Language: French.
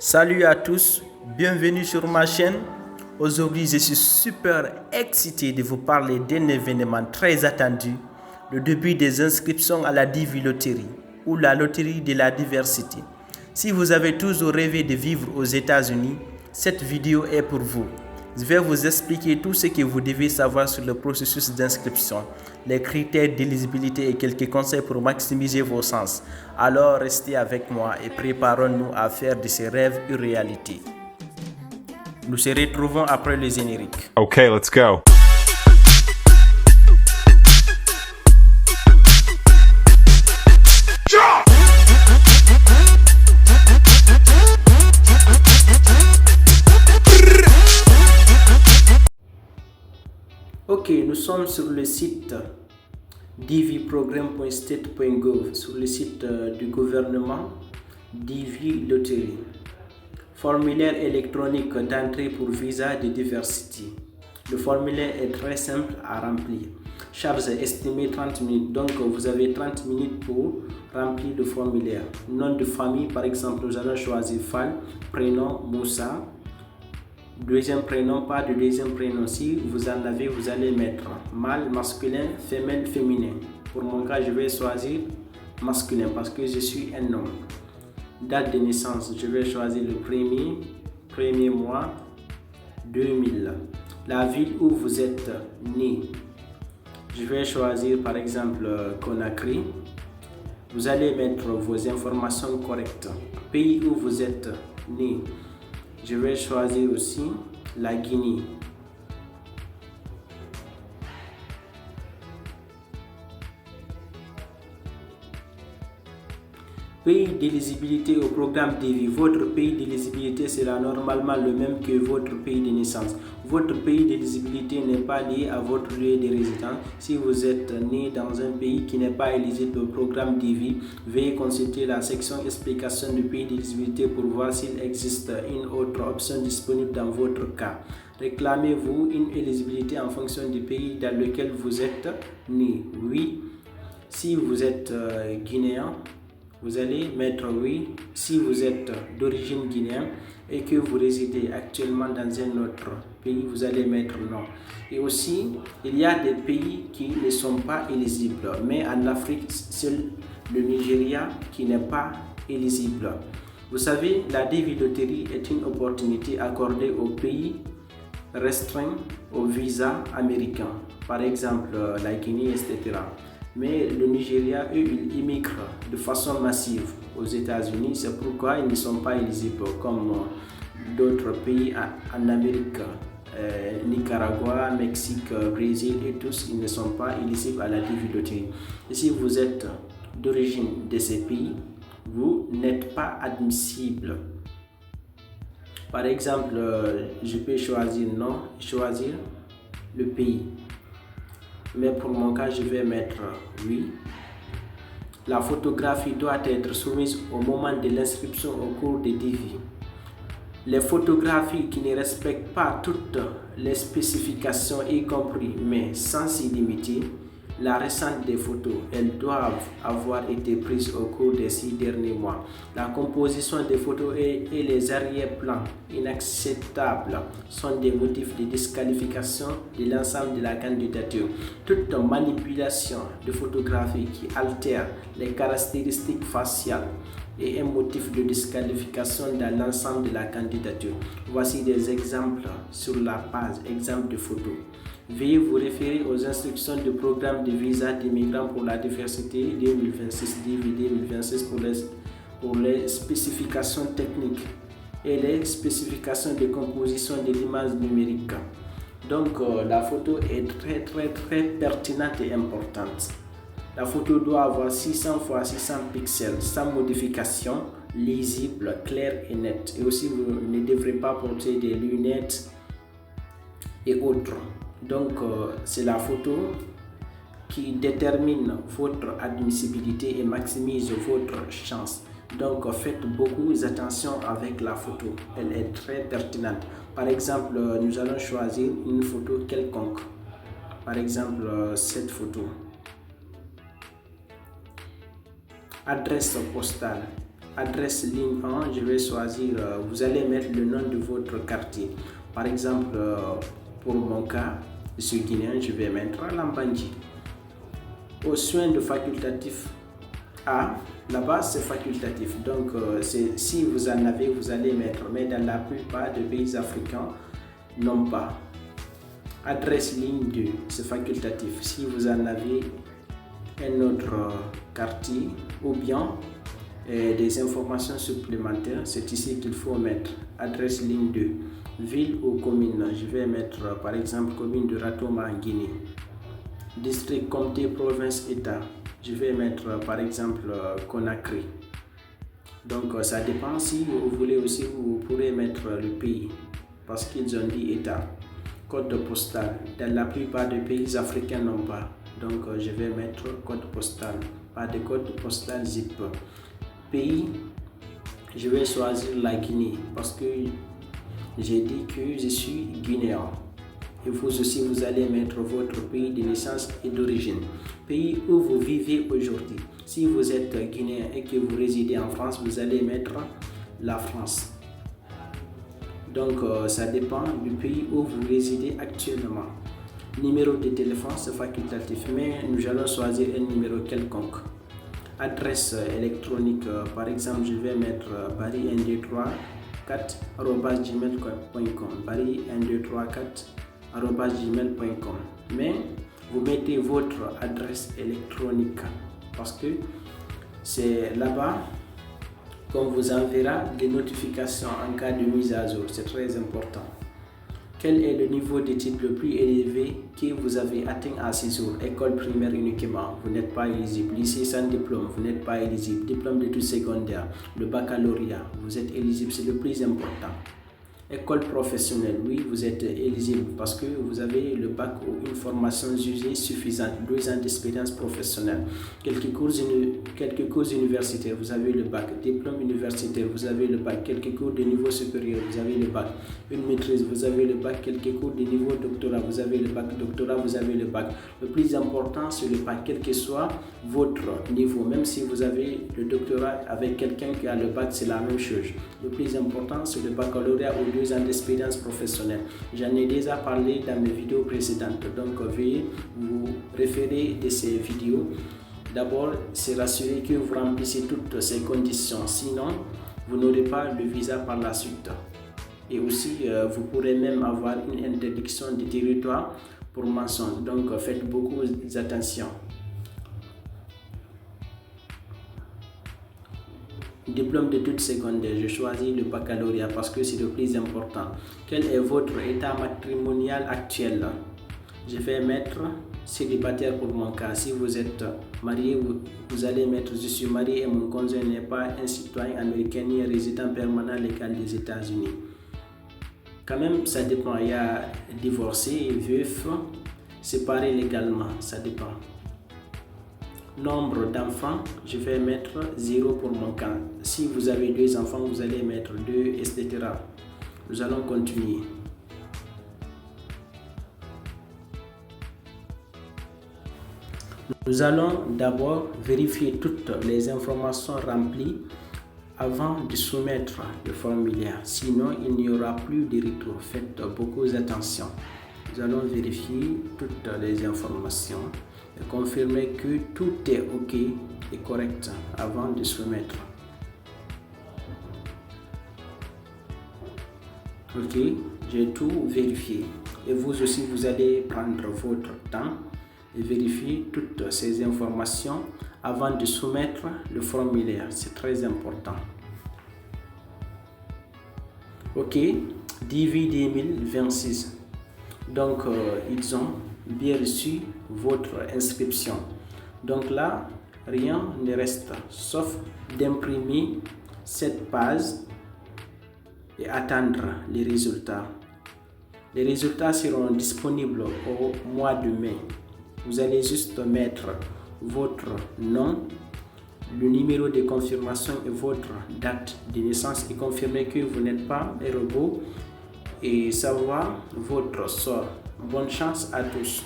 Salut à tous, bienvenue sur ma chaîne. Aujourd'hui, je suis super excité de vous parler d'un événement très attendu, le début des inscriptions à la Divi Lottery ou la loterie de la diversité. Si vous avez toujours rêvé de vivre aux États-Unis, cette vidéo est pour vous. Je vais vous expliquer tout ce que vous devez savoir sur le processus d'inscription, les critères d'éligibilité et quelques conseils pour maximiser vos chances. Alors restez avec moi et préparons-nous à faire de ces rêves une réalité. Nous se retrouvons après le générique. Okay, let's go. Ok, nous sommes sur le site dvprogram.state.gov, sur le site du gouvernement Divi Lottery. Formulaire électronique d'entrée pour visa de diversity. Le formulaire est très simple à remplir. Charge estimée 30 minutes, donc vous avez 30 minutes pour remplir le formulaire. Nom de famille, par exemple, nous allons choisir Fall, prénom Moussa. Deuxième prénom, pas de deuxième prénom. Si vous en avez, vous allez mettre mâle, masculin, femelle, féminin. Pour mon cas, je vais choisir masculin parce que je suis un homme. Date de naissance, je vais choisir le premier mois 2000. La ville où vous êtes né, je vais choisir par exemple Conakry. Vous allez mettre vos informations correctes. Pays où vous êtes né, je vais choisir aussi la Guinée. Pays d'éligibilité au programme Divi. Votre pays d'éligibilité sera normalement le même que votre pays de naissance. Votre pays d'éligibilité n'est pas lié à votre lieu de résidence. Si vous êtes né dans un pays qui n'est pas éligible au programme Divi, veuillez consulter la section explication du pays d'éligibilité pour voir s'il existe une autre option disponible dans votre cas. Réclamez-vous une éligibilité en fonction du pays dans lequel vous êtes né? Oui. Si vous êtes guinéen, vous allez mettre oui. Si vous êtes d'origine guinéenne et que vous résidez actuellement dans un autre pays, vous allez mettre non. Et aussi, il y a des pays qui ne sont pas éligibles, mais en Afrique, seul le Nigeria qui n'est pas éligible. Vous savez, la Divi Lottery est une opportunité accordée aux pays restreints au visa américain, par exemple la Guinée, etc. Mais le Nigeria, eux, ils immigrent de façon massive aux États-Unis. C'est pourquoi ils ne sont pas éligibles comme d'autres pays en Amérique. Nicaragua, Mexique, Brésil et tous, ils ne sont pas éligibles à la Divi Lottery. Et si vous êtes d'origine de ces pays, vous n'êtes pas admissible. Par exemple, je peux choisir non, choisir le pays. Mais pour mon cas, je vais mettre oui. La photographie doit être soumise au moment de l'inscription au cours de Divi. Les photographies qui ne respectent pas toutes les spécifications, y compris mais sans illimité, la récente des photos, elles doivent avoir été prises au cours des 6 derniers mois. La composition des photos et les arrière-plans inacceptables sont des motifs de disqualification de l'ensemble de la candidature. Toute manipulation de photographie qui altère les caractéristiques faciales est un motif de disqualification dans l'ensemble de la candidature. Voici des exemples sur la page exemple de photos. Veuillez vous référer aux instructions du programme de visa d'immigrants pour la diversité 2026 Divi 2026 pour les spécifications techniques et les spécifications de composition de l'image numérique. Donc la photo est très pertinente et importante. La photo doit avoir 600 x 600 pixels sans modification, lisible, claire et nette. Et aussi vous ne devrez pas porter des lunettes et autres. Donc c'est la photo qui détermine votre admissibilité et maximise votre chance. Donc faites beaucoup attention avec la photo, elle est très pertinente. Par exemple, nous allons choisir une photo quelconque. Par exemple, cette photo. Adresse postale. Adresse ligne 1, je vais choisir, vous allez mettre le nom de votre quartier. Par exemple, pour mon cas, je suis guinéen, je vais mettre Lambandji. Aux soins de facultatif A, là-bas c'est facultatif, donc si vous en avez, vous allez mettre, mais dans la plupart des pays africains, non pas. Adresse ligne 2, c'est facultatif. Si vous en avez un autre quartier ou bien des informations supplémentaires, c'est ici qu'il faut mettre. Adresse ligne 2, ville ou commune. Je vais mettre par exemple commune de Ratoma en Guinée. District, comté, province, état. Je vais mettre par exemple Conakry. Donc ça dépend. Si vous voulez aussi, vous pourrez mettre le pays parce qu'ils ont dit état. Code postal. Dans la plupart des pays africains n'ont pas. Donc je vais mettre code postal. Pas de code postal zip. Pays, je vais choisir la Guinée parce que j'ai dit que je suis guinéen. Et vous aussi, vous allez mettre votre pays de naissance et d'origine. Pays où vous vivez aujourd'hui. Si vous êtes guinéen et que vous résidez en France, vous allez mettre la France. Donc, ça dépend du pays où vous résidez actuellement. Numéro de téléphone, c'est facultatif, mais nous allons choisir un numéro quelconque. Adresse électronique, par exemple, je vais mettre bari1234@gmail.com. bari1234@gmail.com. Mais vous mettez votre adresse électronique parce que c'est là-bas qu'on vous enverra des notifications en cas de mise à jour. C'est très important. Quel est le niveau d'études le plus élevé que vous avez atteint à ce jour? École primaire uniquement, vous n'êtes pas éligible. Lycée sans diplôme, vous n'êtes pas éligible. Diplôme d'études secondaires, le baccalauréat, vous êtes éligible, c'est le plus important. École professionnelle, oui, vous êtes éligible parce que vous avez le bac ou une formation jugée suffisante, 2 ans d'expérience professionnelle. Quelques cours universitaires, vous avez le bac. Diplôme universitaire, vous avez le bac. Quelques cours de niveau supérieur, vous avez le bac. Une maîtrise, vous avez le bac. Quelques cours de niveau doctorat, vous avez le bac. Doctorat, vous avez le bac. Le plus important, c'est le bac, quel que soit votre niveau. Même si vous avez le doctorat avec quelqu'un qui a le bac, c'est la même chose. Le plus important, c'est le baccalauréat ou 2 ans d'expérience professionnelle. J'en ai déjà parlé dans mes vidéos précédentes, donc veuillez vous référer de ces vidéos. D'abord, c'est rassurer que vous remplissez toutes ces conditions, sinon vous n'aurez pas le visa par la suite. Et aussi, vous pourrez même avoir une interdiction du territoire pour mensonge, donc faites beaucoup attention. Diplôme d'études secondaires, je choisis le baccalauréat parce que c'est le plus important. Quel est votre état matrimonial actuel? Je vais mettre célibataire pour mon cas. Si vous êtes marié, vous allez mettre je suis marié et mon conjoint n'est pas un citoyen américain ni un résident permanent légal des États-Unis. Quand même, ça dépend. Il y a divorcé, veuf, séparé légalement, ça dépend. Nombre d'enfants, je vais mettre 0 pour mon cas. Si vous avez 2 enfants, vous allez mettre 2, etc. Nous allons continuer. Nous allons d'abord vérifier toutes les informations remplies avant de soumettre le formulaire. Sinon, il n'y aura plus de retour. Faites beaucoup attention. Nous allons vérifier toutes les informations et confirmer que tout est OK et correct avant de soumettre. OK, j'ai tout vérifié. Et vous aussi, vous allez prendre votre temps et vérifier toutes ces informations avant de soumettre le formulaire. C'est très important. OK, DV 2026. Donc, ils ont bien reçu votre inscription. Donc là, rien ne reste sauf d'imprimer cette page et attendre les résultats. Les résultats seront disponibles au mois de mai. Vous allez juste mettre votre nom, le numéro de confirmation et votre date de naissance et confirmer que vous n'êtes pas un robot et savoir votre sort. Bonne chance à tous.